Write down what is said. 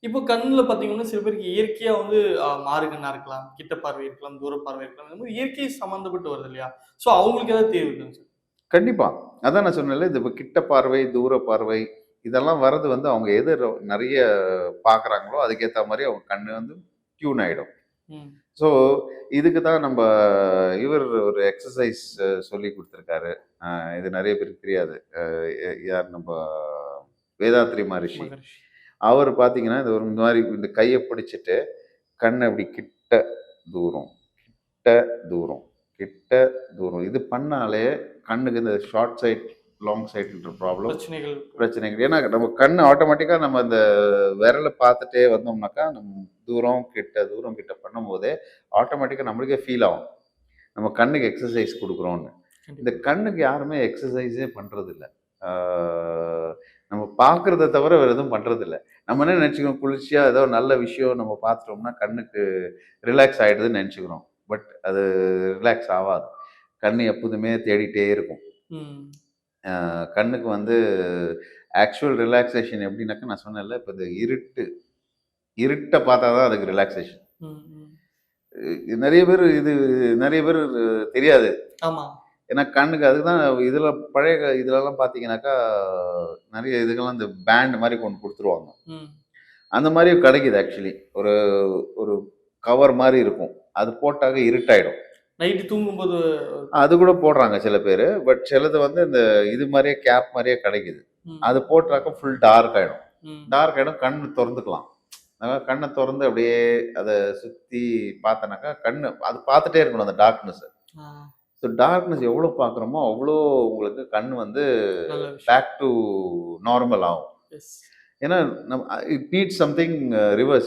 இப்போ கண்ணுல பார்த்தீங்கன்னா, சில பேருக்கு இயற்கையா வந்து மாறு கண்ணா இருக்கலாம், கிட்ட பார்வை இருக்கலாம், தூர பார்வை இருக்கலாம். இந்த மாரி இயற்கை சம்மந்தப்பட்டு வருது இல்லையா? ஸோ அவங்களுக்கு ஏதாவது தீர்வு இருக்காங்க சார்? கண்டிப்பா. அதான் நான் சொன்னேன்ல, இது இப்ப கிட்ட பார்வை, தூர பார்வை இதெல்லாம் வர்றது வந்து அவங்க எது நெறைய பார்க்குறாங்களோ, அதுக்கேத்த மாரி அவங்க கண்ணு வந்து டியூன் ஆயிடும். ம். ஸோ, இதுக்கு தான் நம்ப இவர் ஒரு எக்ஸர்சைஸ் சொல்லிக் குடுத்துருக்காரு. இது நெறைய பேருக்கு தெரியாது. யார் நம்ப வேதாத்ரி மகரிஷி. மகரிஷி. அவரு பார்த்தீங்கன்னா, இந்த மாரி இந்த கைய பிடிச்சுட்டு, கண்ண இப்டி கிட்ட, தூரம், கிட்ட, தூரம், கிட்ட, தூரம். இது பண்ணாலே கண்ணுக்கு இந்த ஷார்ட் சைட், லாங் சைட்ன்ற ப்ராப்ளம் பிரச்சனைகள். பிரச்சனைகள். ஏன்னா நம்ம கண்ணு ஆட்டோமேட்டிக்கா நம்ம அந்த விரல பார்த்துட்டே வந்தோம்னாக்கா, நம்ம தூரம், கிட்ட, தூரம், கிட்ட பண்ணும்போதே ஆட்டோமேட்டிக்கா நம்மளுக்கே ஃபீல் ஆகும். நம்ம கண்ணுக்கு எக்ஸர்சைஸ் குடுக்குறோம்ன்னு. இந்த கண்டிப்பா. கண்ணுக்கு யாருமே எக்ஸர்சைஸே பண்றதில்ல. ஆ நம்ம பார்க்கிறத தவிர வேற எதுவும் பண்றதில்ல. நம்ம என்ன நெனச்சுக்கிறோம், குளிர்ச்சியா ஏதோ நல்ல விஷயம் நம்ம பார்த்துட்டோம்னா, கண்ணுக்கு ரிலாக்ஸ் ஆயிடுதுன்னு நெனச்சுக்கிறோம். பட் அது ரிலாக்ஸ் ஆவாது. கண்ணு எப்போதுமே தேடிட்டே இருக்கும். ம். கண்ணுக்கு வந்து ஆக்சுவல் ரிலாக்சேஷன் எப்படின்னாக்கா, நான் சொன்னேன்ல, இப்ப இந்த இருட்ட பார்த்தா தான் அதுக்கு ரிலாக்சேஷன். ம். ம். நெறைய பேரு தெரியாது. ஆமா. ஏன்னா கண்ணுக்கு அதுதான் இதுல பழைய இதுலலாம் பார்த்தீங்கன்னாக்கா, நெறைய இதுக்கெல்லாம் இந்த பேண்ட் மாரி ஒண்ணு குடுத்துருவாங்க. ம். அந்த மாரி கிடைக்குது ஆக்சுவலி. ஒரு ஒரு கவர் மாரி இருக்கும். அது போட்டாக்க இருட்டாயிடும். நைட்டு தூங்கும்போது அது கூட போடுறாங்க சில பேரு. பட் சிலது வந்து இந்த இது மாரியே கேப் மாரியே கிடைக்குது. ம். அது போட்டாக்க ஃபுல் டார்க் ஆயிடும். ம். டார்க் ஆயிடும். கண்ணு தொறந்துக்கலாம். அதாவது கண்ண தொறந்து அப்படியே அத சுத்தி பார்த்தனாக்கா, கண்ணு அது பார்த்துட்டே இருக்கணும் அந்த டார்க்னஸ். ஆ. ஸோ டார்க்னஸ் எவ்வளோ பார்க்குறோமோ, அவ்வளோ உங்களுக்கு கண் வந்து நல்ல விஷயம். பேக் டூ நார்மல் ஆகும். எஸ். ஏன்னா, இட் நீட்ஸ் சம்திங் ரிவர்ஸ்.